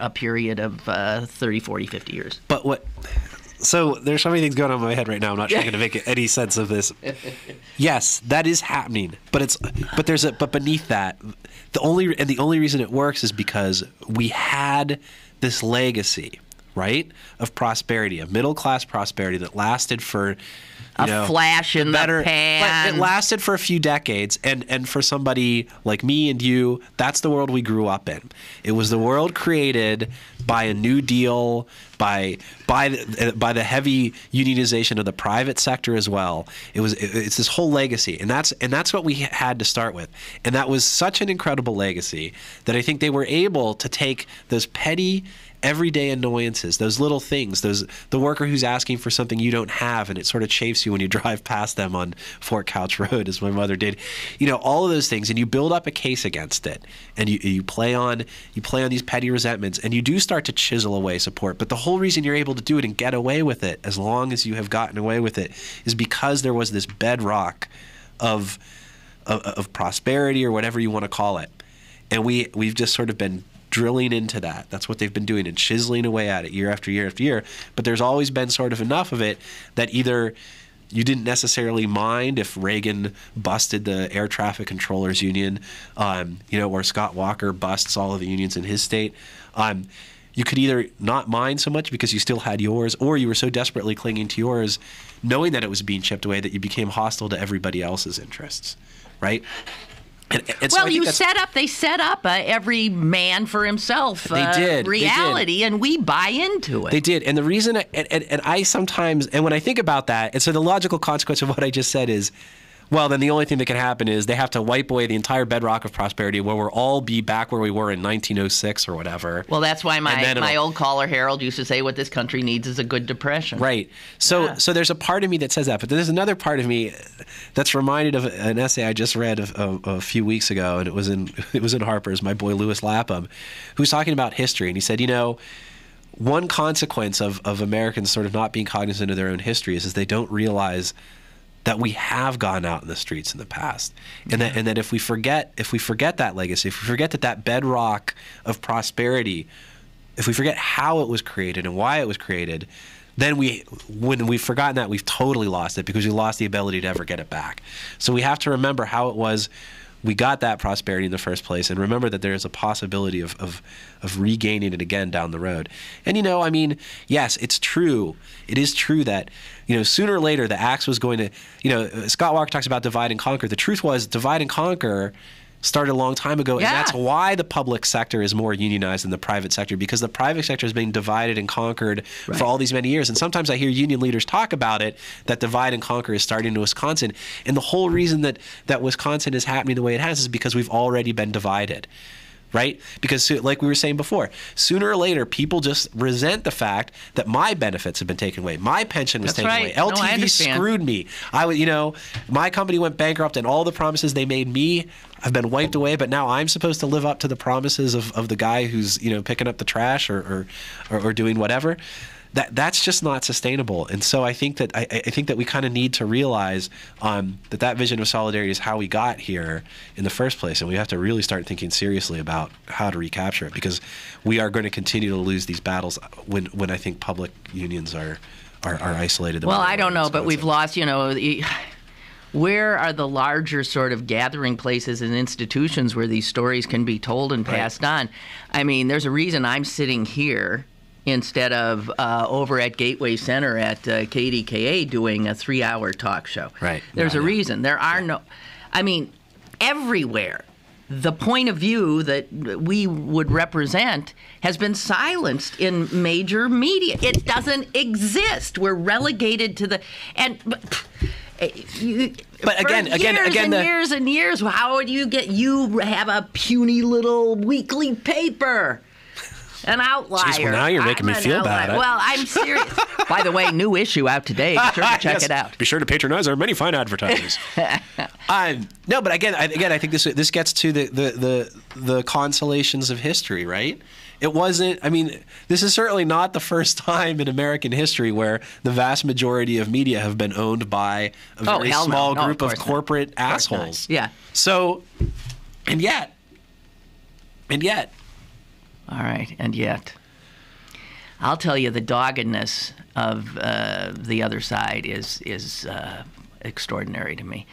a period of 30, 40, 50 years. But what... So there's so many things going on in my head right now. I'm not trying to make any sense of this. Yes, that is happening, but beneath that, the only reason it works is because we had this legacy, right, of prosperity, of middle class prosperity that lasted for a flash in the pan. But it lasted for a few decades, and for somebody like me and you, that's the world we grew up in. It was the world created by a New Deal, by the heavy unionization of the private sector as well. It's this whole legacy, and that's what we had to start with, and that was such an incredible legacy that I think they were able to take those petty, everyday annoyances, those little things, the worker who's asking for something you don't have and it sort of chafes you when you drive past them on Fort Couch Road, as my mother did, all of those things, and you build up a case against it, and you play on these petty resentments, and you do start to chisel away support. But the whole reason you're able to do it and get away with it, as long as you have gotten away with it, is because there was this bedrock of prosperity, or whatever you want to call it, and we've just sort of been drilling into that. That's what they've been doing, and chiseling away at it year after year after year. But there's always been sort of enough of it that either you didn't necessarily mind if Reagan busted the air traffic controllers union, or Scott Walker busts all of the unions in his state. You could either not mind so much because you still had yours, or you were so desperately clinging to yours, knowing that it was being chipped away, that you became hostile to everybody else's interests, right? And so they set up every man for himself reality, and we buy into it. They did. And the reason, and I sometimes, and when I think about that, and so the logical consequence of what I just said is, well, then the only thing that can happen is they have to wipe away the entire bedrock of prosperity, where we'll all be back where we were in 1906 or whatever. Well, that's why my old caller Harold used to say what this country needs is a good depression. Right. So there's a part of me that says that, but there's another part of me that's reminded of an essay I just read a few weeks ago, and it was in Harper's, my boy Lewis Lapham, who was talking about history, and he said, one consequence of Americans sort of not being cognizant of their own history is they don't realize that we have gone out in the streets in the past, and that if we forget that legacy, if we forget that bedrock of prosperity, if we forget how it was created and why it was created, then when we've forgotten that, we've totally lost it, because we lost the ability to ever get it back. So we have to remember how it was we got that prosperity in the first place, and remember that there is a possibility of regaining it again down the road. And yes, it's true. It is true that sooner or later the axe was going to. Scott Walker talks about divide and conquer. The truth was, divide and conquer started a long time ago, and that's why the public sector is more unionized than the private sector, because the private sector has been divided and conquered for all these many years. And sometimes I hear union leaders talk about it, that divide and conquer is starting in Wisconsin. And the whole reason that Wisconsin is happening the way it has is because we've already been divided. Right? Because, like we were saying before, sooner or later, people just resent the fact that my benefits have been taken away. My pension was taken away. LTV screwed me. My company went bankrupt, and all the promises they made me have been wiped away. But now I'm supposed to live up to the promises of the guy who's picking up the trash or doing whatever. That's just not sustainable. And so I think that we kind of need to realize that vision of solidarity is how we got here in the first place, and we have to really start thinking seriously about how to recapture it, because we are going to continue to lose these battles when I think public unions are isolated. Well, I don't know, but we've lost. Where are the larger sort of gathering places and institutions where these stories can be told and passed on? I mean, there's a reason I'm sitting here instead of over at Gateway Center at KDKA doing a 3-hour talk show. Right. There's a reason. There are everywhere, the point of view that we would represent has been silenced in major media. It doesn't exist. We're relegated to the... But again, years and years, how would you have a puny little weekly paper? An outlier. Jeez, well, now you're making me feel bad. Well, I'm serious. By the way, new issue out today. Be sure to check it out. Be sure to patronize our many fine advertisers. No, but again, I think this gets to the consolations of history, right? It wasn't. I mean, this is certainly not the first time in American history where the vast majority of media have been owned by a very small group of corporate assholes. Yeah. So, and yet. All right. And yet, I'll tell you, the doggedness of the other side is extraordinary to me.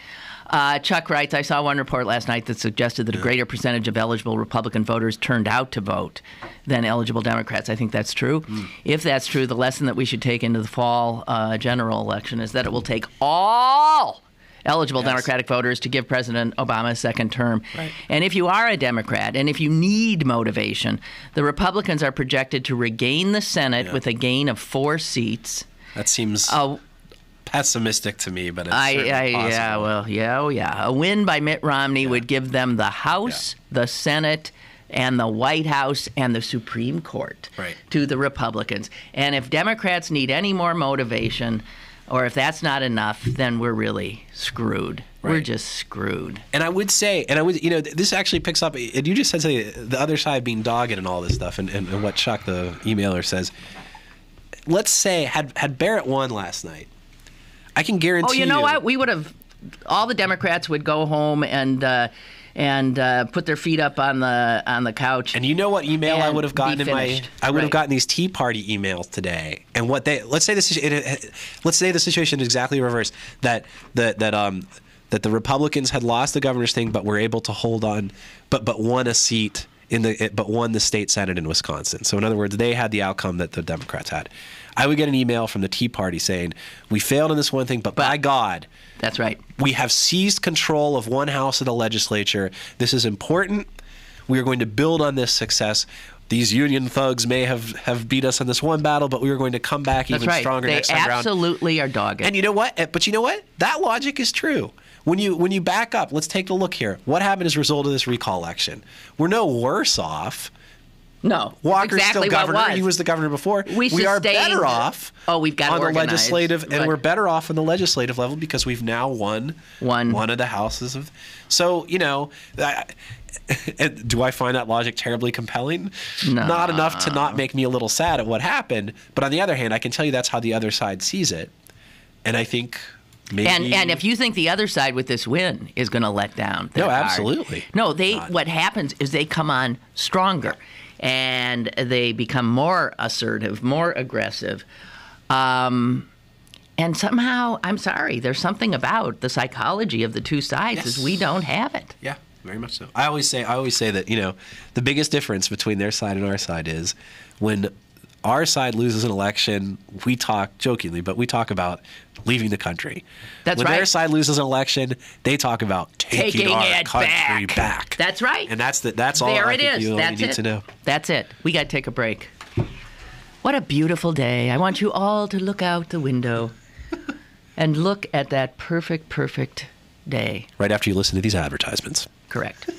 Chuck writes, I saw one report last night that suggested that a greater percentage of eligible Republican voters turned out to vote than eligible Democrats. I think that's true. If that's true, the lesson that we should take into the fall general election is that it will take all eligible Democratic voters to give President Obama a second term. Right. And if you are a Democrat and if you need motivation, the Republicans are projected to regain the Senate with a gain of 4 seats. That seems pessimistic to me, but it's certainly possible. A win by Mitt Romney would give them the House, the Senate, and the White House and the Supreme Court to the Republicans. And if Democrats need any more motivation, or if that's not enough, then we're really screwed. Right. We're just screwed. And I would say, this actually picks up, and you just said something, the other side being dogged and all this stuff, and what Chuck, the emailer, says. Let's say, had Barrett won last night, I can guarantee you. Oh, you know what? We would have, all the Democrats would go home and put their feet up on the couch. And you know what email I would have gotten I would have gotten these Tea Party emails today. And what let's say the situation is exactly reversed. That the Republicans had lost the governor's thing, but were able to hold on, but won a seat but won the state Senate in Wisconsin. So in other words, they had the outcome that the Democrats had. I would get an email from the Tea Party saying, we failed in this one thing, but by God, that's right. We have seized control of one house of the legislature. This is important. We are going to build on this success. These union thugs may have beat us in this one battle, but we are going to come back even stronger next time around. They absolutely are dogged. And you know what? But you know what? That logic is true. When you back up, let's take a look here. What happened as a result of this recall election? We're no worse off. No, Walker's exactly still governor. What it was. He was the governor before. We are better off. We've got on the organized, legislative, and we're better off on the legislative level because we've now won one of the houses of. So do I find that logic terribly compelling? No. Not enough to not make me a little sad at what happened. But on the other hand, I can tell you that's how the other side sees it, and I think. Maybe. And if you think the other side with this win is going to let down, absolutely. No, what happens is they come on stronger, and they become more assertive, more aggressive, and somehow, I'm sorry, there's something about the psychology of the two sides is we don't have it. Yeah, very much so. I always say that the biggest difference between their side and our side is when our side loses an election, we talk jokingly, but we talk about leaving the country. That's when right. When their side loses an election, they talk about taking our country back. That's right. And that's all I think you need to know. That's it. We got to take a break. What a beautiful day. I want you all to look out the window and look at that perfect, perfect day. Right after you listen to these advertisements. Correct.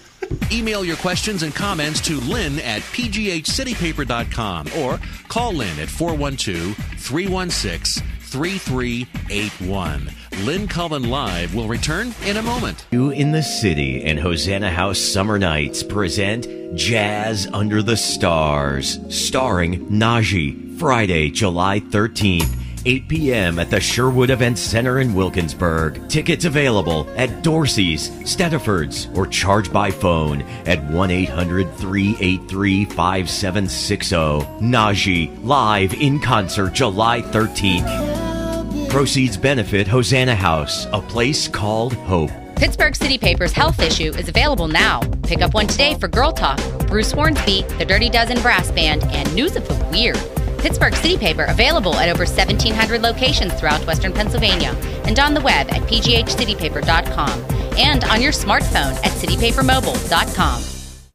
Email your questions and comments to Lynn at pghcitypaper.com or call Lynn at 412-316-3381. Lynn Cullen Live will return in a moment. You in the City and Hosanna House Summer Nights present Jazz Under the Stars, starring Najee, Friday, July 13th. 8 p.m. at the Sherwood Event Center in Wilkinsburg. Tickets available at Dorsey's, Stediford's, or charge by phone at 1-800-383-5760. Najee, live in concert July 13th. Proceeds benefit Hosanna House, a place called Hope. Pittsburgh City Paper's Health Issue is available now. Pick up one today for Girl Talk, Bruce Hornsby, The Dirty Dozen Brass Band, and News of the Weird. Pittsburgh City Paper available at over 1,700 locations throughout Western Pennsylvania and on the web at pghcitypaper.com and on your smartphone at citypapermobile.com.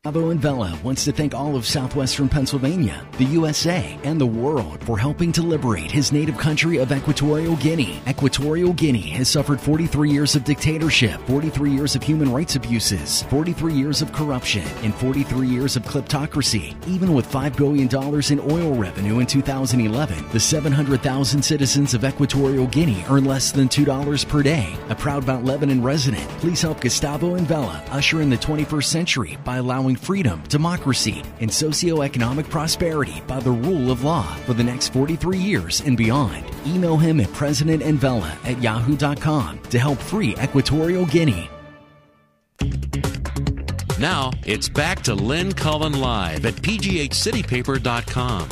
Gustavo and Vella wants to thank all of southwestern Pennsylvania, the USA, and the world for helping to liberate his native country of Equatorial Guinea. Equatorial Guinea has suffered 43 years of dictatorship, 43 years of human rights abuses, 43 years of corruption, and 43 years of kleptocracy. Even with $5 billion in oil revenue in 2011, the 700,000 citizens of Equatorial Guinea earn less than $2 per day. A proud Mount Lebanon resident, please help Gustavo and Vella usher in the 21st century by allowing freedom, democracy, and socioeconomic prosperity by the rule of law for the next 43 years and beyond. Email him at presidentandvella@yahoo.com to help free Equatorial Guinea. Now, it's back to Lynn Cullen Live at pghcitypaper.com.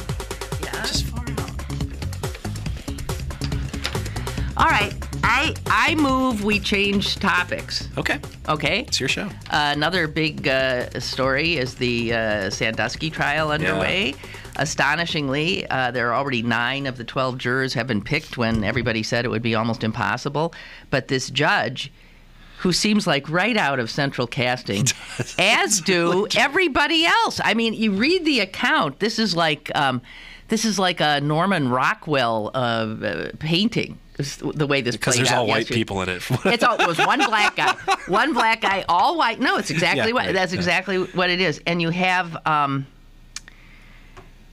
All right. I move we change topics. Okay. Okay? It's your show. Another big story is the Sandusky Trial underway. Yeah. Astonishingly, there are already 9 of the 12 jurors have been picked when everybody said it would be almost impossible. But this judge, who seems like right out of Central Casting, as do everybody else. I mean, you read the account. This is like a Norman Rockwell painting. The way this because played there's out all white people in it. It was one black guy, all white. No, it's exactly exactly what it is. And you have, and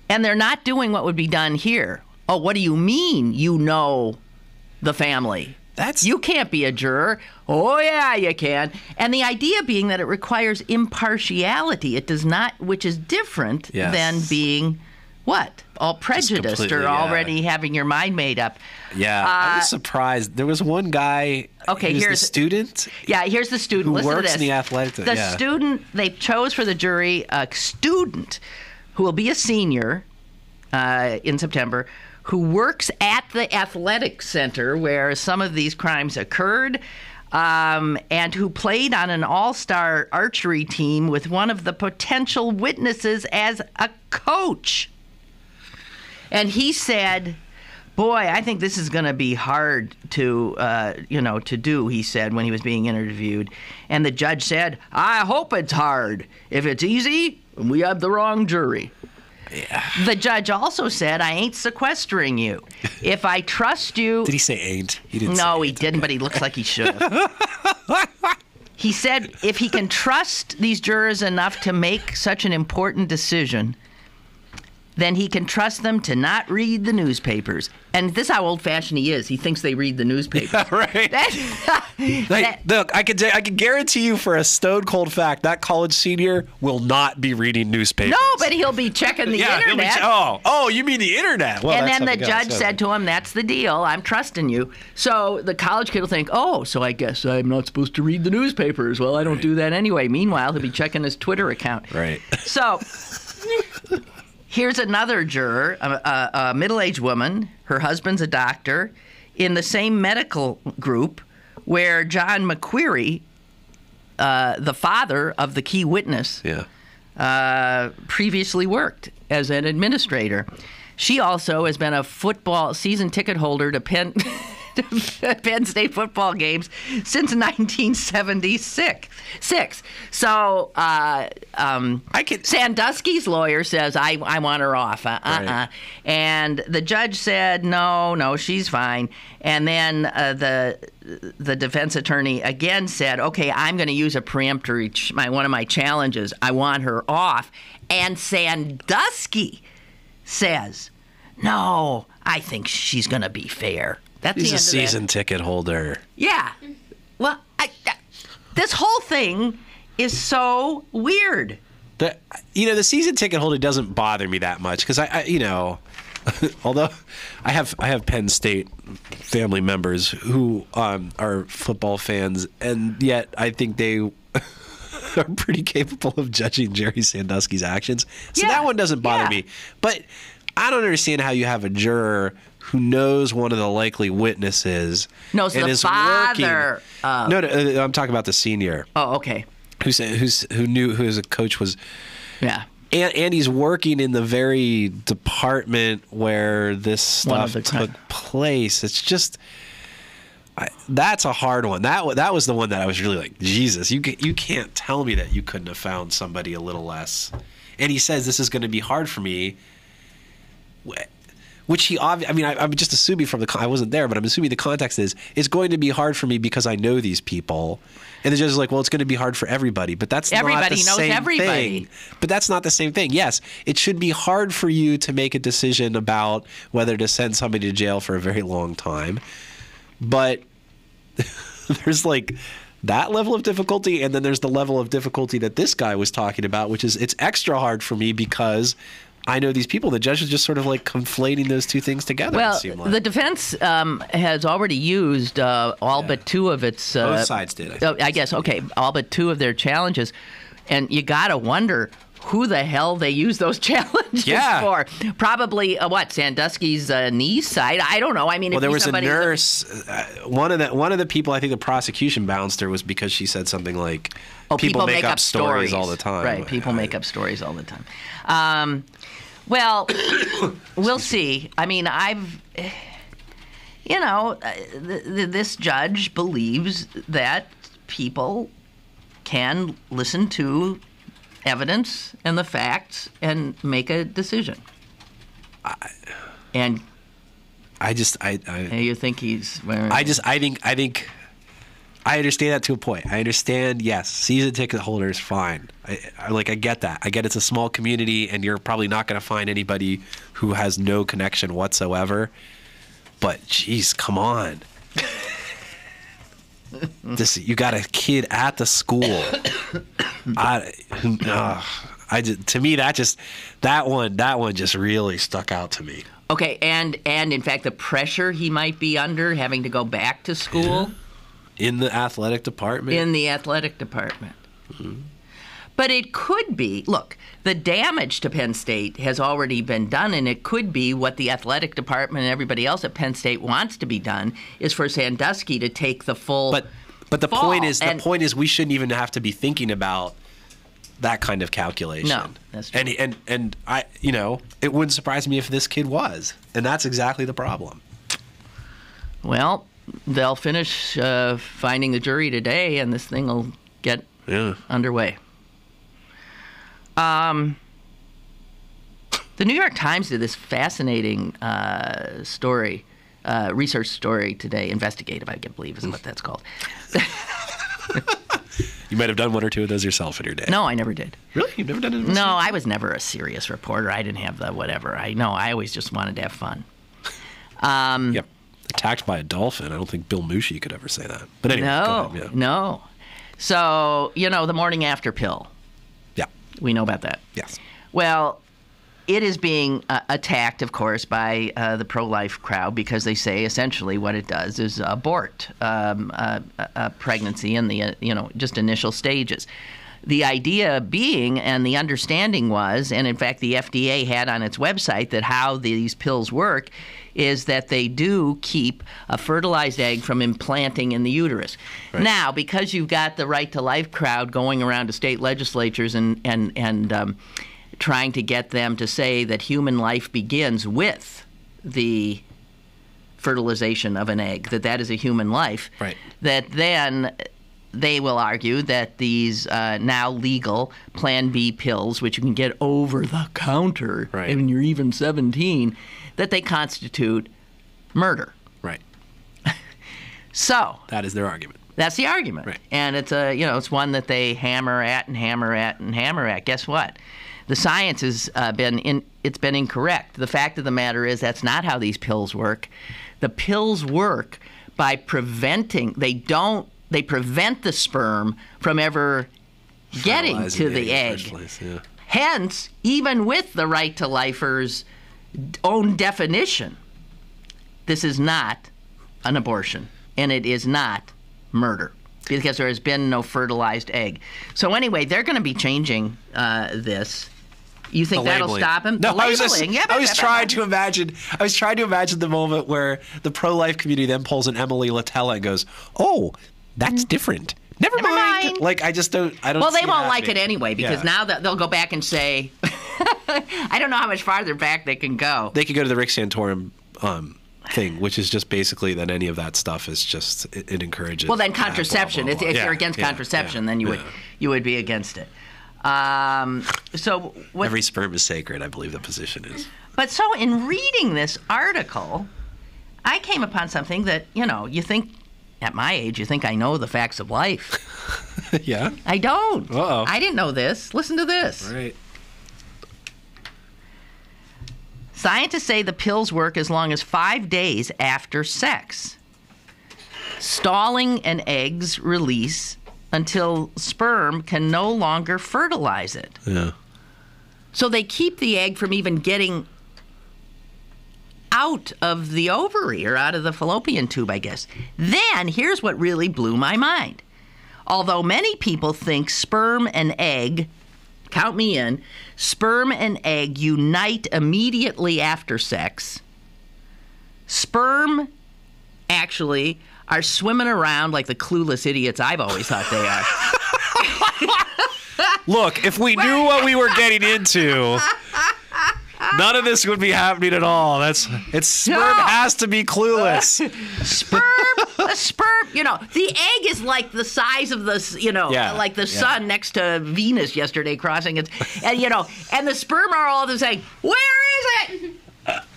they're not doing what would be done here. Oh, what do you mean? You know, the family. You can't be a juror. Oh yeah, you can. And the idea being that it requires impartiality. It does not, which is different than being. What? All prejudiced or already having your mind made up. Yeah, I was surprised. There was one guy. Okay, here's the student. Yeah, here's the student. Who Listen works to this. in the athletic. The student they chose for the jury a student who will be a senior in September, who works at the athletic center where some of these crimes occurred. And who played on an all-star archery team with one of the potential witnesses as a coach. And he said, boy, I think this is going to be hard to do, he said when he was being interviewed. And the judge said, I hope it's hard. If it's easy, we have the wrong jury. Yeah. The judge also said, I ain't sequestering you. If I trust you... Did he say ain't? He didn't. No, he didn't, but he looks like he should have. He said if he can trust these jurors enough to make such an important decision, then he can trust them to not read the newspapers. And this is how old-fashioned he is. He thinks they read the newspapers. Yeah, right. Look, I can guarantee you for a stone-cold fact that college senior will not be reading newspapers. No, but he'll be checking the internet. You mean the internet? Well, and then the judge said to him, that's the deal. I'm trusting you. So the college kid will think, so I guess I'm not supposed to read the newspapers. Well, I don't do that anyway. Meanwhile, he'll be checking his Twitter account. Right. So... Here's another juror, a middle-aged woman. Her husband's a doctor in the same medical group where John McQuarrie, the father of the key witness, previously worked as an administrator. She also has been a football season ticket holder to Penn State football games since 1976. So Sandusky's lawyer says, I want her off. Right. And the judge said, no, she's fine. And then the defense attorney again said, okay, I'm going to use a peremptory, one of my challenges. I want her off. And Sandusky says, no, I think she's going to be fair. He's a season ticket holder. Yeah. Well, this whole thing is so weird. The season ticket holder doesn't bother me that much because although I have Penn State family members who are football fans, and yet I think they are pretty capable of judging Jerry Sandusky's actions. So that one doesn't bother me. But I don't understand how you have a juror who knows one of the likely witnesses knows and the is father. No, I'm talking about the senior. Oh, okay. Who a coach was. Yeah. And he's working in the very department where this stuff took place. It's just that's a hard one. That was the one that I was really like, Jesus, you can't tell me that you couldn't have found somebody a little less. And he says this is going to be hard for me. Which I'm just assuming I wasn't there, but I'm assuming the context is it's going to be hard for me because I know these people. And the judge is like, well, it's going to be hard for everybody, but that's not the same thing. But that's not the same thing. Yes, it should be hard for you to make a decision about whether to send somebody to jail for a very long time. But there's like that level of difficulty, and then there's the level of difficulty that this guy was talking about, which is it's extra hard for me because I know these people. The judge is just sort of like conflating those two things together. Well, the defense has already used all but two of its... Both sides did, I guess, okay, all but two of their challenges. And you got to wonder who the hell they use those challenges for. Probably, Sandusky's niece? I don't know. I mean, well, there was a nurse. One of the people I think the prosecution bounced her was because she said something like, people make up stories all the time. Right, people make up stories all the time. Well, we'll see. I mean, this judge believes that people can listen to evidence and the facts and make a decision. You think he's? I think I understand that to a point. I understand. Yes, season ticket holders, fine. I get that. I get it's a small community, and you're probably not going to find anybody who has no connection whatsoever. But geez, come on. You got a kid at the school. To me, that one just really stuck out to me. Okay, and in fact, the pressure he might be under, having to go back to school in the athletic department. Mm-hmm. But it could be. Look, the damage to Penn State has already been done, and it could be what the athletic department and everybody else at Penn State wants to be done is for Sandusky to take the full. But the point is, we shouldn't even have to be thinking about that kind of calculation. No, that's true. And I, it wouldn't surprise me if this kid was, and that's exactly the problem. Well, they'll finish finding the jury today, and this thing will get underway. The New York Times did this fascinating story, research story today, investigative, I believe is what that's called. You might have done one or two of those yourself in your day. No, I never did. Really? You've never done it? No, I was never a serious reporter. I didn't have the whatever. I always just wanted to have fun. Yep. Attacked by a dolphin. I don't think Bill Mushi could ever say that. But anyway, go ahead. No. So, the morning after pill. Yeah. We know about that. Yes. Well, it is being attacked, of course, by the pro-life crowd because they say essentially what it does is abort a pregnancy in the just initial stages. The idea being, and the understanding was, and in fact the FDA had on its website that how these pills work, is that they do keep a fertilized egg from implanting in the uterus. Right. Now, because you've got the Right to Life crowd going around to state legislatures and trying to get them to say that human life begins with the fertilization of an egg, that is a human life, right. That then they will argue that these now legal Plan B pills, which you can get over the counter when you're even 17, that they constitute murder. Right. So that is their argument. That's the argument. Right. And it's it's one that they hammer at and hammer at and hammer at. Guess what? The science has been incorrect. The fact of the matter is that's not how these pills work. The pills work by preventing. They prevent the sperm from ever getting to the egg. Place, yeah. Hence, even with the Right to Lifers' own definition, this is not an abortion, and it is not murder because there has been no fertilized egg. So anyway, they're going to be changing this. You think that'll stop him? No, I was trying to imagine the moment where the pro-life community then pulls an Emily Latella and goes, "Oh, that's different. Never mind." Like I don't. Well, they won't like it anyway because now they'll go back and say, I don't know how much farther back they can go. They could go to the Rick Santorum thing, which is just basically that any of that stuff is just it encourages. Well, then contraception. Blah, blah, blah. If you're against contraception, then you would be against it. So every sperm is sacred, I believe the position is. But so in reading this article, I came upon something that you think at my age you think I know the facts of life. Yeah. I don't. Uh-oh. I didn't know this. Listen to this. Right. Scientists say the pills work as long as 5 days after sex, stalling an egg's release until sperm can no longer fertilize it. Yeah. So they keep the egg from even getting out of the ovary or out of the fallopian tube, I guess. Then, here's what really blew my mind. Although many people think sperm and egg, count me in, sperm and egg unite immediately after sex, sperm actually are swimming around like the clueless idiots I've always thought they are. Look, if we knew what we were getting into, none of this would be happening at all. Sperm has to be clueless. Sperm, the egg is like the size of the, like the sun next to Venus yesterday crossing it. And, and the sperm are all the saying, where is it?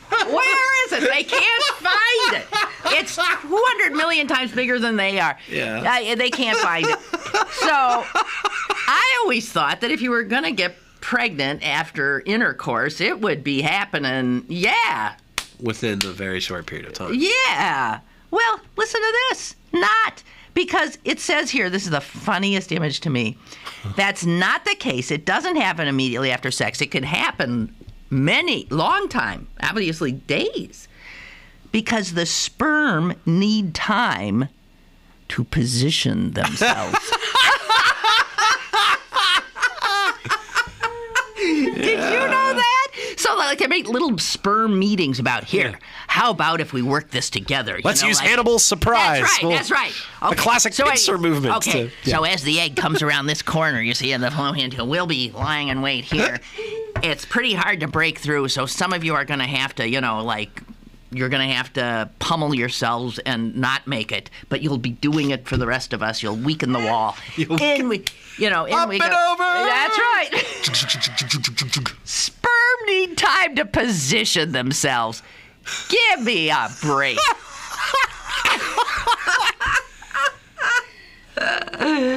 Where is it? They can't find it. It's 200 million times bigger than they are. Yeah. They can't find it. So I always thought that if you were going to get pregnant after intercourse, it would be happening, within a very short period of time. Yeah. Well, listen to this. Not. Because it says here, this is the funniest image to me. That's not the case. It doesn't happen immediately after sex. It can happen long time, obviously days. Because the sperm need time to position themselves. Did you know that? So they make little sperm meetings about how about if we work this together? Let's use Hannibal's surprise. That's right. Okay. A classic pincer movement. Okay, so as the egg comes around this corner, you see, in the hand, we'll be lying in wait here. It's pretty hard to break through, so some of you are going to have to, you're going to have to pummel yourselves and not make it, but you'll be doing it for the rest of us. You'll weaken the wall. Up and over. That's right. Sperm need time to position themselves. Give me a break.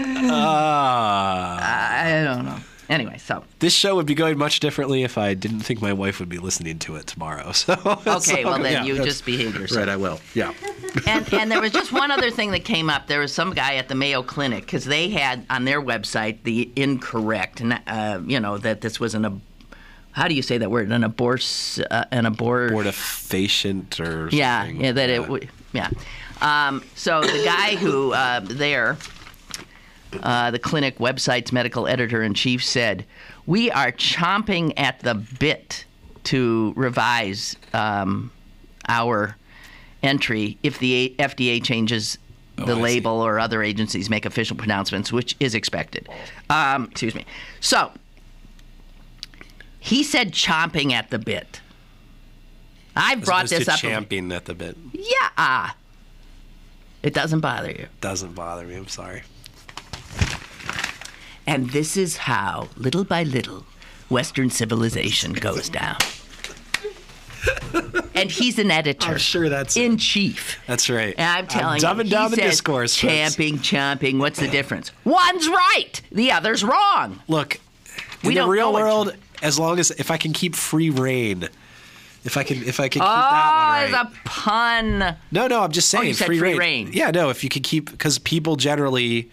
I don't know. Anyway, so this show would be going much differently if I didn't think my wife would be listening to it tomorrow. So then you just behave yourself. Right, I will. Yeah. And there was just one other thing that came up. There was some guy at the Mayo Clinic because they had on their website the incorrect, that this was how do you say that word? Abortifacient or something. Yeah, that it would. Yeah. So the guy who the clinic website's medical editor-in-chief said, "We are chomping at the bit to revise our entry if the FDA changes the label or other agencies make official pronouncements, which is expected." Excuse me. So he said chomping at the bit. I've brought this up. Champing at the bit. Yeah. It doesn't bother you. Doesn't bother me. I'm sorry. And this is how, little by little, Western civilization goes down. And he's an editor. I'm sure that's in chief. That's right. And I'm telling you, dumbing down the discourse. Chomping. What's the difference? One's right, the other's wrong. Look, in the real world, as long as if I can keep free reign. If I can keep that one right. Oh, it's a pun. No, I'm just saying you said free reign. Yeah, no, if you could keep, because people generally,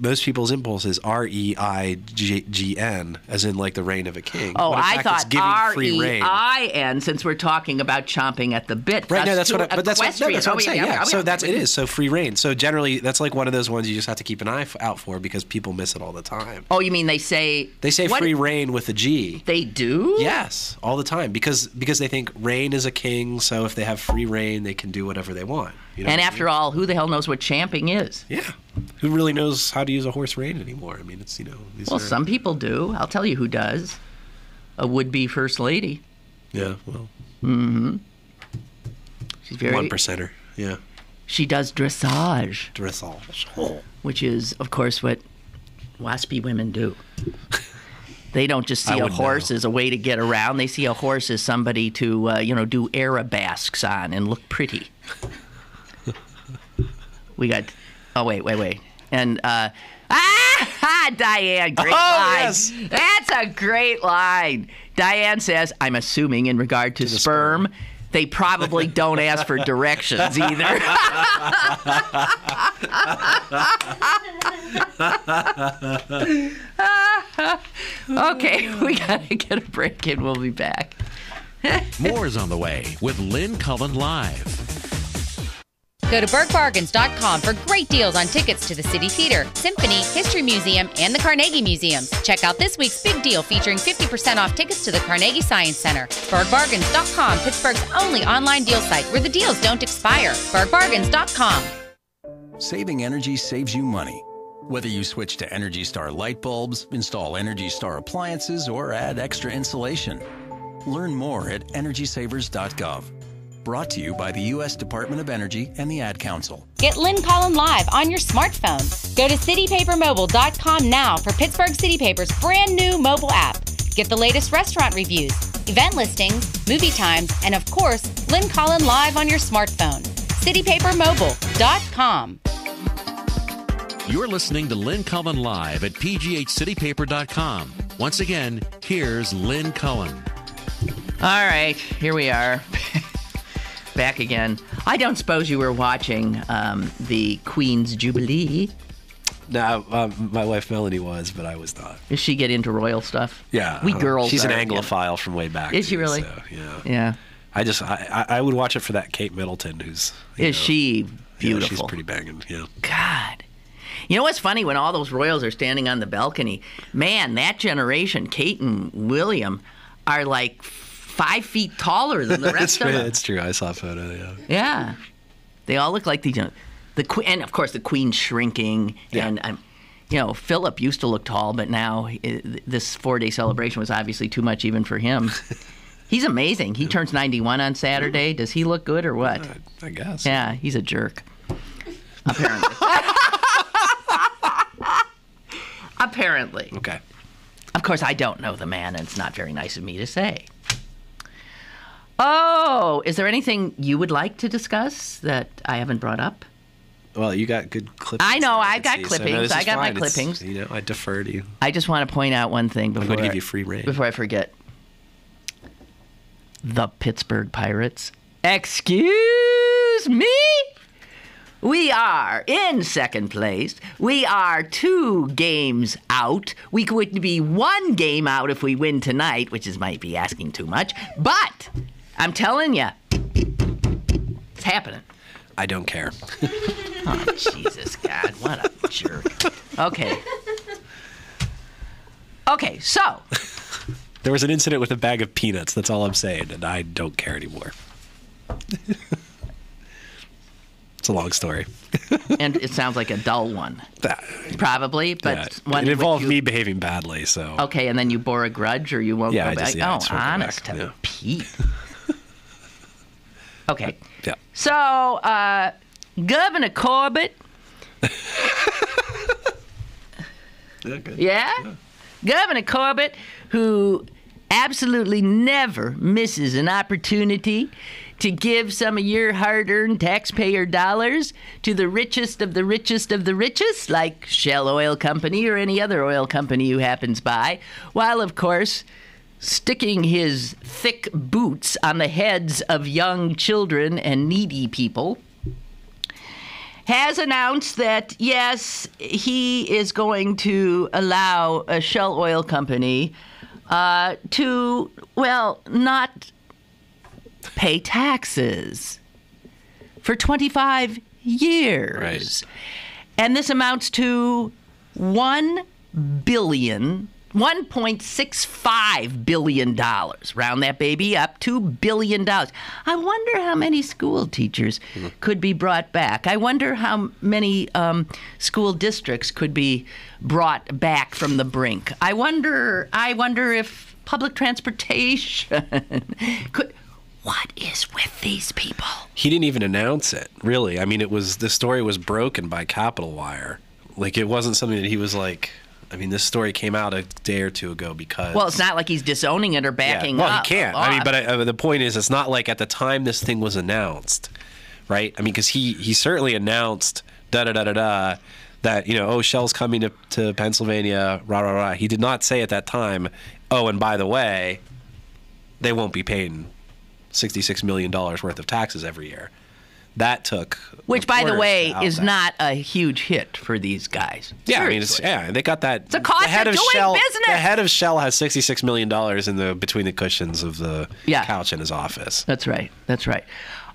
most people's impulse is REIGN, as in like the reign of a king. Oh, I thought REIN, since we're talking about chomping at the bit. Right, no, that's what I'm saying. Yeah, so it is. So free reign. So generally, that's like one of those ones you just have to keep an eye out for because people miss it all the time. Oh, you mean they say free reign with a G? They do? Yes, all the time because they think reign is a king. So if they have free reign, they can do whatever they want. And after all, who the hell knows what champing is? Yeah. Who really knows how to use a horse rein anymore? I mean, it's, some people do. I'll tell you who does. A would-be first lady. Yeah, well. Mm-hmm. She's very... 1%er, yeah. She does dressage. Dressage. Which is, of course, what waspy women do. They don't just see a horse as a way to get around. They see a horse as somebody to, do arabesques on and look pretty. We got... Oh, wait. And, Diane, great line. Yes. That's a great line. Diane says, I'm assuming in regard to sperm, they probably don't ask for directions either. Okay, we got to get a break and we'll be back. More is on the way with Lynn Cullen Live. Go to bergbargains.com for great deals on tickets to the City Theater, Symphony, History Museum, and the Carnegie Museums. Check out this week's big deal featuring 50% off tickets to the Carnegie Science Center. Bergbargains.com, Pittsburgh's only online deal site where the deals don't expire. Bergbargains.com. Saving energy saves you money. Whether you switch to Energy Star light bulbs, install Energy Star appliances, or add extra insulation. Learn more at EnergySavers.gov. Brought to you by the U.S. Department of Energy and the Ad Council. Get Lynn Cullen live on your smartphone. Go to citypapermobile.com now for Pittsburgh City Paper's brand new mobile app. Get the latest restaurant reviews, event listings, movie times, and of course, Lynn Cullen live on your smartphone. citypapermobile.com. You're listening to Lynn Cullen live at pghcitypaper.com. Once again, here's Lynn Cullen. All right, here we are. Back again. I don't suppose you were watching the Queen's Jubilee. No, my wife Melanie was, but I was not. Does she get into royal stuff? Yeah. We girls She's an are, Anglophile from way back. Is she really? So, yeah. Yeah. I would watch it for that Kate Middleton, who's... She beautiful? She's pretty banging, yeah. God. You know what's funny? When all those royals are standing on the balcony, man, that generation, Kate and William, are like 5 feet taller than the rest of them. It's true. I saw a photo, yeah. Yeah. They all look like these... and, of course, the Queen's shrinking. Yeah. And, Philip used to look tall, but now this 4-day celebration was obviously too much even for him. He's amazing. He turns 91 on Saturday. Does he look good or what? I guess. Yeah, he's a jerk. Apparently. Apparently. Okay. Of course, I don't know the man, and it's not very nice of me to say. Oh, is there anything you would like to discuss that I haven't brought up? Well, you got good clippings. I know, I I've got clippings. I got my clippings. I defer to you. I just want to point out one thing before I'm going to give you free rein. Before I forget. The Pittsburgh Pirates. Excuse me? We are in second place. We are 2 games out. We could be 1 game out if we win tonight, which might be asking too much. But I'm telling you, it's happening. I don't care. Oh, Jesus, God, what a jerk. Okay, so. There was an incident with a bag of peanuts. That's all I'm saying, and I don't care anymore. It's a long story. And it sounds like a dull one. Probably, but yeah, one it involved me behaving badly, so. Okay, and then you bore a grudge, or you won't go back? Honest to Pete. Okay. Yeah. So, Governor Corbett. Yeah? Governor Corbett, who absolutely never misses an opportunity to give some of your hard-earned taxpayer dollars to the richest of the richest of the richest, like Shell Oil Company or any other oil company who happens by, while, of course, sticking his thick boots on the heads of young children and needy people, has announced that, yes, he is going to allow a Shell Oil Company to, well, not pay taxes for 25 years. Right. And this amounts to $1.65 billion. Round that baby up, $2 billion. I wonder how many school teachers could be brought back. I wonder how many school districts could be brought back from the brink. I wonder if public transportation could... What is with these people? He didn't even announce it, really. I mean, the story was broken by Capitol Wire. Like, it wasn't something that he was like... I mean, this story came out a day or two ago because... Well, it's not like he's disowning it or backing up. Well, he can't. I mean, but the point is, it's not like at the time this thing was announced, right? I mean, because he certainly announced, that, Shell's coming to Pennsylvania, rah, rah, rah. He did not say at that time, oh, and by the way, they won't be paying $66 million worth of taxes every year. That took... Which, by the way, is not a huge hit for these guys. Yeah, Seriously. I mean, they got that... It's a cost of doing business! The head of Shell has $66 million between the cushions of the couch in his office. That's right.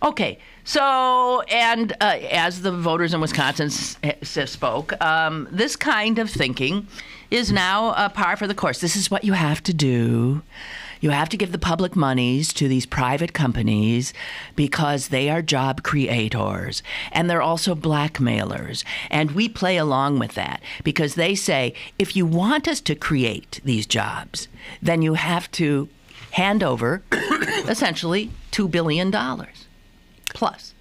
Okay, so, and as the voters in Wisconsin spoke, this kind of thinking is now par for the course. This is what you have to do. You have to give the public monies to these private companies because they are job creators and they're also blackmailers. And we play along with that because they say, if you want us to create these jobs, then you have to hand over essentially $2 billion plus.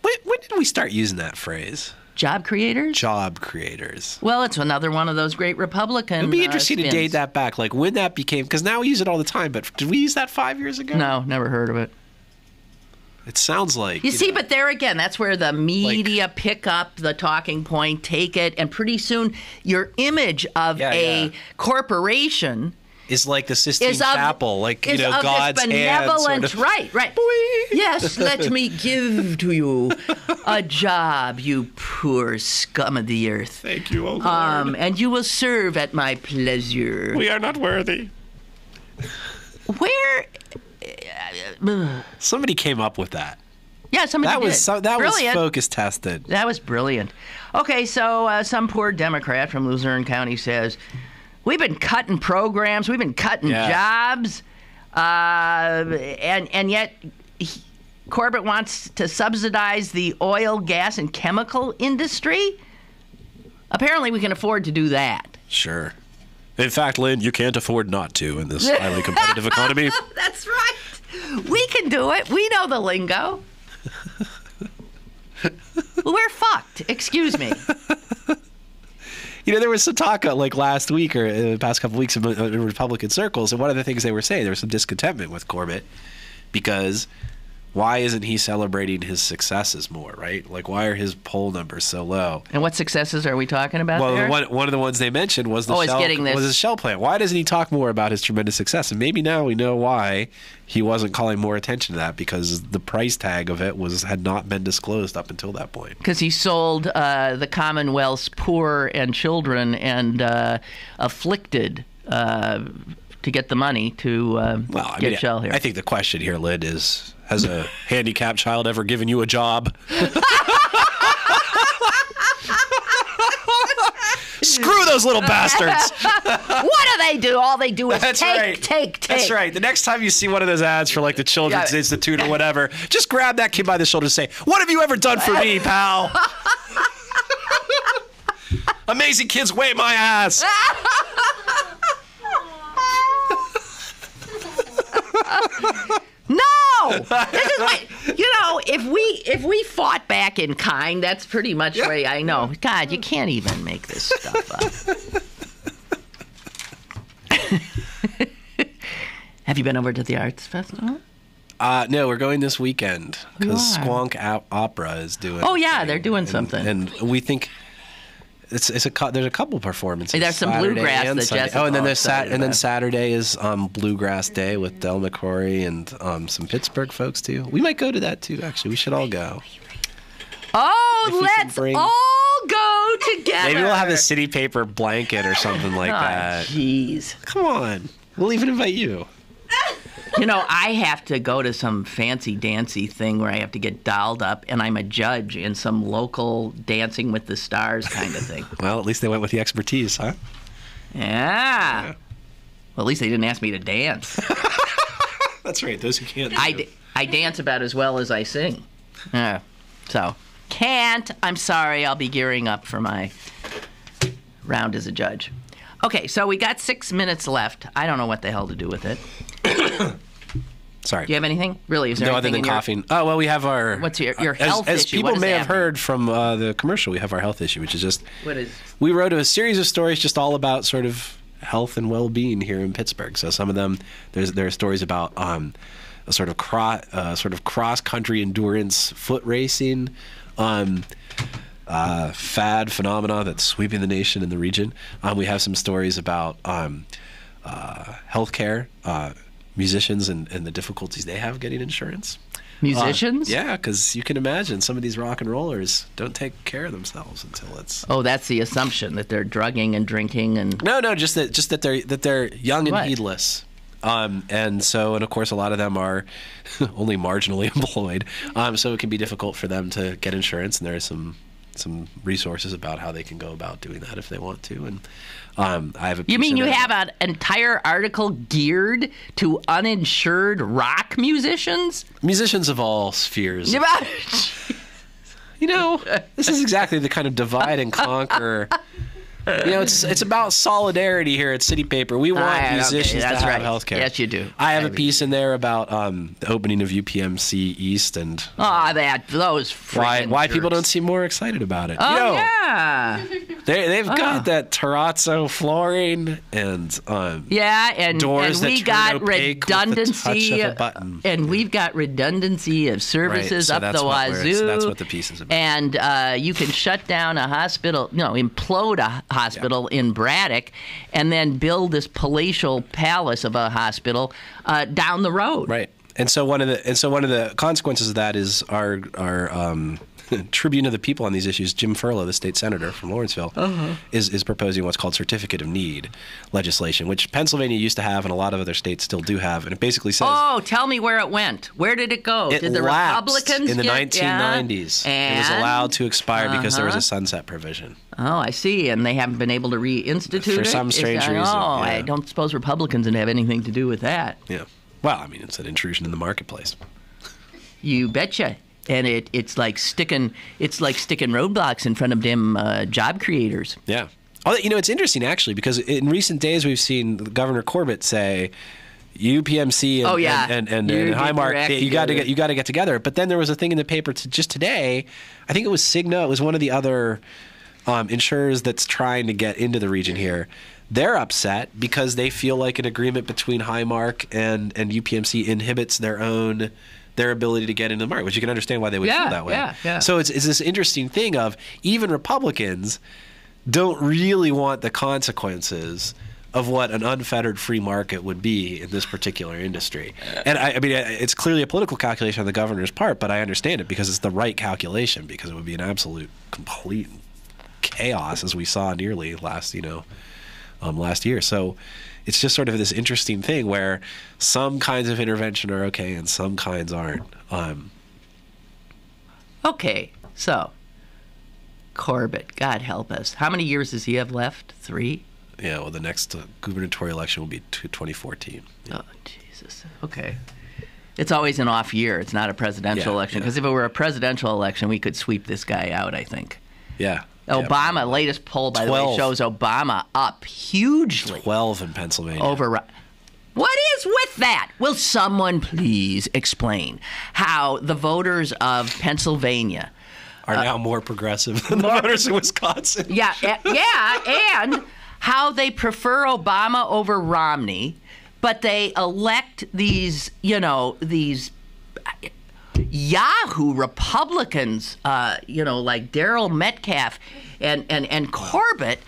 When did we start using that phrase? Job creators? Job creators. Well, it's another one of those great Republican It'd be interesting to spins. date that back, like when that became, because now we use it all the time, but did we use that 5 years ago? No, never heard of it. It sounds like... You see, know, but there again, that's where the media pick up the talking point, take it, and pretty soon your image of a corporation... is like the Sistine Chapel, like, you know, God's benevolent, hand. Sort of, right. Yes, let me give to you a job, you poor scum of the earth. Thank you, O Lord. And you will serve at my pleasure. We are not worthy. Where? Somebody came up with that. Yeah, somebody that did. was that Brilliant. was focus tested. That was brilliant. Okay, so some poor Democrat from Luzerne County says, we've been cutting programs, we've been cutting jobs, and yet Corbett wants to subsidize the oil, gas, and chemical industry? Apparently we can afford to do that. Sure. In fact, Lynn, you can't afford not to in this highly competitive economy. That's right. We can do it. We know the lingo. We're fucked. Excuse me. You know, there was some talk like last week or the past couple of weeks in Republican circles, and one of the things they were saying, there was some discontentment with Corbett because why isn't he celebrating his successes more, right? Like, why are his poll numbers so low? And what successes are we talking about there? Well, one of the ones they mentioned was the Shell plant. Why doesn't he talk more about his tremendous success? And maybe now we know why he wasn't calling more attention to that, because the price tag of it had not been disclosed up until that point. Because he sold the Commonwealth's poor and children and afflicted to get the money to get Shell here. I think the question here, Lynn, is, has a handicapped child ever given you a job? Screw those little bastards. What do they do? All they do is take. That's right. The next time you see one of those ads for like the Children's Institute or whatever, just grab that kid by the shoulder and say, what have you ever done for me, pal? Amazing kids weigh my ass. No, this is what, if we fought back in kind, that's pretty much where I know. God, you can't even make this stuff up. Have you been over to the Arts Festival? No, we're going this weekend because Squonk Opera is doing. Oh yeah, they're doing something, and we think. There's a couple performances. There's some Saturday bluegrass and that Sunday. Jessica. Oh, and then Saturday is Bluegrass Day with Del McCrory and some Pittsburgh folks too. We might go to that too. Actually, we should all go. Oh, let's all go together. Maybe we'll have a city paper blanket or something like that. Jeez, come on. We'll even invite you. I have to go to some fancy dancy thing where I have to get dolled up, and I'm a judge in some local Dancing with the Stars kind of thing. Well, at least they went with the expertise, huh? Yeah. Well, at least they didn't ask me to dance. That's right. Those who can't. I dance about as well as I sing. So, can't. I'm sorry. I'll be gearing up for my round as a judge. Okay, so we got 6 minutes left. I don't know what the hell to do with it. Sorry. Do you have anything? Really? Is there no other than coughing? Oh, well, we have our... What's your health issue? As people may have heard from the commercial, we have our health issue, which is just... What is... We wrote a series of stories just all about sort of health and well-being here in Pittsburgh. So some of them, there are stories about a sort of cross-country endurance foot racing, fad phenomena that's sweeping the nation and the region. We have some stories about healthcare, musicians and the difficulties they have getting insurance. Musicians? Yeah, because you can imagine some of these rock and rollers don't take care of themselves until it's... Oh, that's the assumption, that they're drugging and drinking and... No, just that they're young and heedless. And of course, a lot of them are only marginally employed. So it can be difficult for them to get insurance, and there are some resources about how they can go about doing that if they want to. And I have a piece. You mean you have an entire article geared to uninsured rock musicians? Musicians of all spheres. This is exactly the kind of divide and conquer. It's about solidarity here at City Paper. We want musicians to have health care. Yes, you do. I have a piece in there about the opening of UPMC East and those why people don't seem more excited about it. Oh, yeah. They've got that terrazzo flooring and doors and we that got turn opaque redundancy with the touch of a button. And we've got redundancy of services up the wazoo. So that's what the piece is about. And you can shut down a hospital, implode a hospital in Braddock, and then build this palatial palace of a hospital down the road. Right. And so one of the consequences of that is our Tribune of the People on these issues, Jim Furlow, the state senator from Lawrenceville, is proposing what's called certificate of need legislation, which Pennsylvania used to have and a lot of other states still do have. And it basically says... Oh, tell me where it went. Where did it go? Did the Republicans in the 1990s. And? It was allowed to expire because there was a sunset provision. Oh, I see. And they haven't been able to reinstitute it? For some strange reason. I don't suppose Republicans would have anything to do with that. Yeah. Well, I mean, it's an intrusion in the marketplace. You betcha. And it's like sticking roadblocks in front of them job creators. Yeah. Oh, it's interesting actually because in recent days we've seen Governor Corbett say UPMC and Highmark, you got to get together. But then there was a thing in the paper just today. I think it was Cigna. It was one of the other insurers that's trying to get into the region here. They're upset because they feel like an agreement between Highmark and UPMC inhibits their ability to get into the market, which you can understand why they would feel that way. Yeah. So it's this interesting thing of even Republicans don't really want the consequences of what an unfettered free market would be in this particular industry. And I mean, it's clearly a political calculation on the governor's part, but I understand it because it's the right calculation, because it would be an absolute complete chaos as we saw nearly last year. So it's just sort of this interesting thing where some kinds of intervention are okay and some kinds aren't. Okay, so Corbett, God help us. How many years does he have left? 3? Yeah, well, the next gubernatorial election will be 2014. Yeah. Oh, Jesus. Okay. It's always an off year. It's not a presidential election. Because if it were a presidential election, we could sweep this guy out, I think. Yeah. Obama, latest poll, by the way, shows Obama up hugely. 12 in Pennsylvania. What is with that? Will someone please explain how the voters of Pennsylvania are now more progressive than the voters in Wisconsin? Yeah, and how they prefer Obama over Romney, but they elect these Yahoo Republicans, like Darrell Metcalf and Corbett,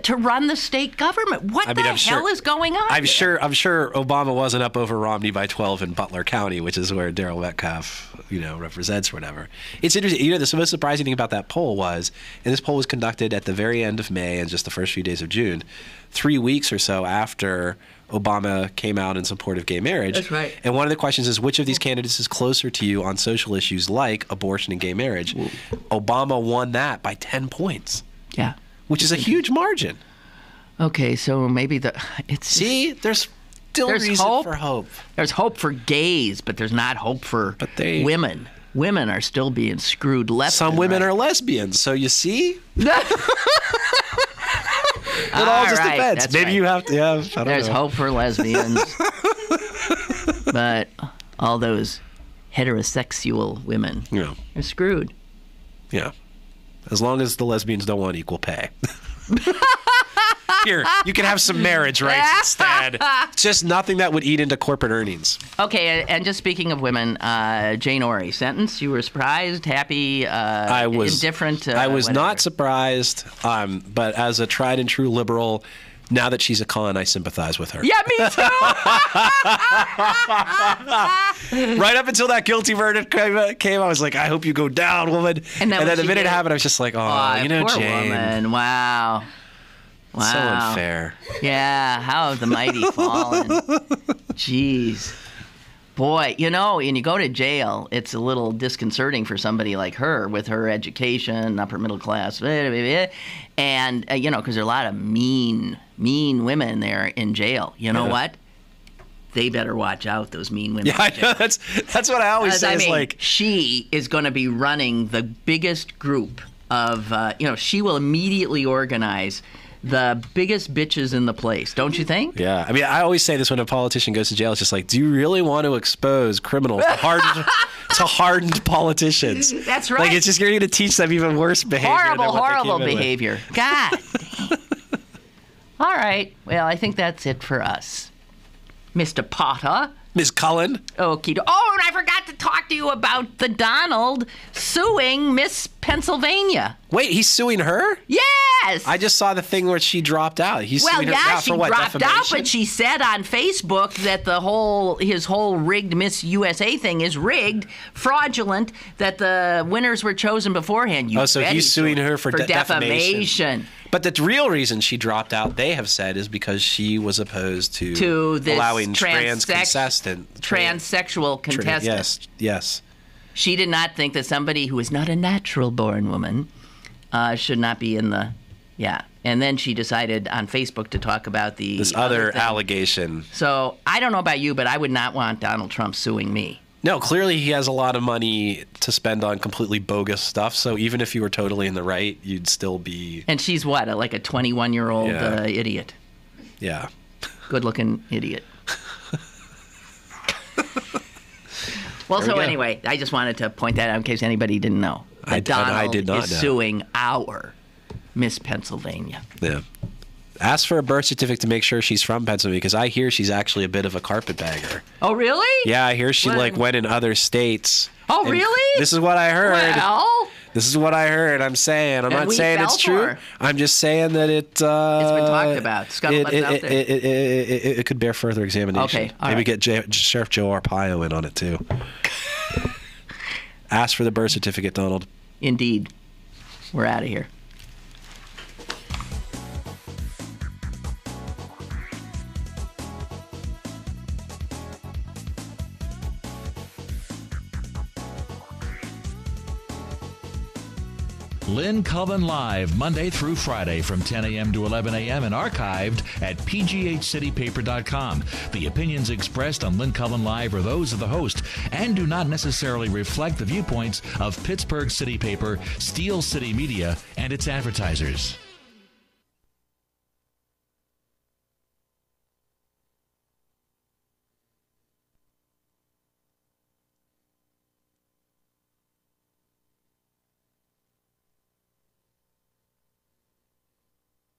to run the state government. What the hell is going on? I'm sure Obama wasn't up over Romney by 12 in Butler County, which is where Darrell Metcalf, represents or whatever. It's interesting. The most surprising thing about that poll was, and this poll was conducted at the very end of May and just the first few days of June, 3 weeks or so after Obama came out in support of gay marriage. That's right. And one of the questions is, which of these candidates is closer to you on social issues like abortion and gay marriage? Ooh. Obama won that by 10 points. Yeah. Which is a huge margin. Okay, so maybe there's still reason for hope. There's hope for gays, but there's not hope for women. Women are still being screwed left. Some women are lesbians, so you see? It all just depends. Maybe you have to. Yeah, I don't know. Hope for lesbians, but all those heterosexual women are screwed. Yeah, as long as the lesbians don't want equal pay. Here, you can have some marriage rights instead. It's just nothing that would eat into corporate earnings. Okay, and just speaking of women, Jane Orey, sentence, you were surprised, happy, indifferent? I was not surprised, but as a tried and true liberal, now that she's a con, I sympathize with her. Yeah, me too! Right up until that guilty verdict came, I was like, I hope you go down, woman. And then the minute it happened, I was just like, oh, poor Jane. Woman. Wow. Wow. So unfair. Yeah, how have the mighty fallen? Jeez. Boy, and you go to jail, it's a little disconcerting for somebody like her with her education, upper middle class, and, because there are a lot of mean women there in jail. You know what? They better watch out, those mean women. Yeah, I know. That's what I always say. She is going to be running the biggest group of, she will immediately organize the biggest bitches in the place, don't you think? Yeah. I mean, I always say this when a politician goes to jail. It's just like, do you really want to expose criminals to hardened politicians? That's right. Like, it's just, you're going to teach them even worse behavior. Horrible behavior. God damn. All right. Well, I think that's it for us. Mr. Potter. Ms. Cullen. Okie Oh, and I forgot to talk to you about the Donald suing Miss Pennsylvania. Wait, he's suing her? Yes. I just saw the thing where she dropped out. He's suing her now she for what, dropped defamation? out, but she said on Facebook that his whole rigged Miss USA thing is rigged, fraudulent, that the winners were chosen beforehand. So he's suing her for defamation. But the real reason she dropped out, they have said, is because she was opposed to this allowing transsexual contestant. Yes. She did not think that somebody who is not a natural-born woman should not be in the... Yeah. And then she decided on Facebook to talk about this other allegation. So I don't know about you, but I would not want Donald Trump suing me. No, clearly he has a lot of money to spend on completely bogus stuff. So even if you were totally in the right, you'd still be... And she's what, like a 21-year-old idiot? Yeah. Good-looking idiot. Well, so anyway, I just wanted to point that out in case anybody didn't know. I did not know. Suing our Miss Pennsylvania. Yeah. Ask for a birth certificate to make sure she's from Pennsylvania, because I hear she's actually a bit of a carpetbagger. Oh, really? Yeah, I hear she went in other states. Oh, really? This is what I heard. Well, this is what I heard. I'm saying. I'm not saying it's true. I'm just saying that it's been talked about. It could bear further examination. Okay. Maybe get Sheriff Joe Arpaio in on it too. Ask for the birth certificate, Donald. Indeed. We're out of here. Lynn Cullen Live, Monday through Friday from 10 a.m. to 11 a.m. and archived at pghcitypaper.com. The opinions expressed on Lynn Cullen Live are those of the host and do not necessarily reflect the viewpoints of Pittsburgh City Paper, Steel City Media, and its advertisers.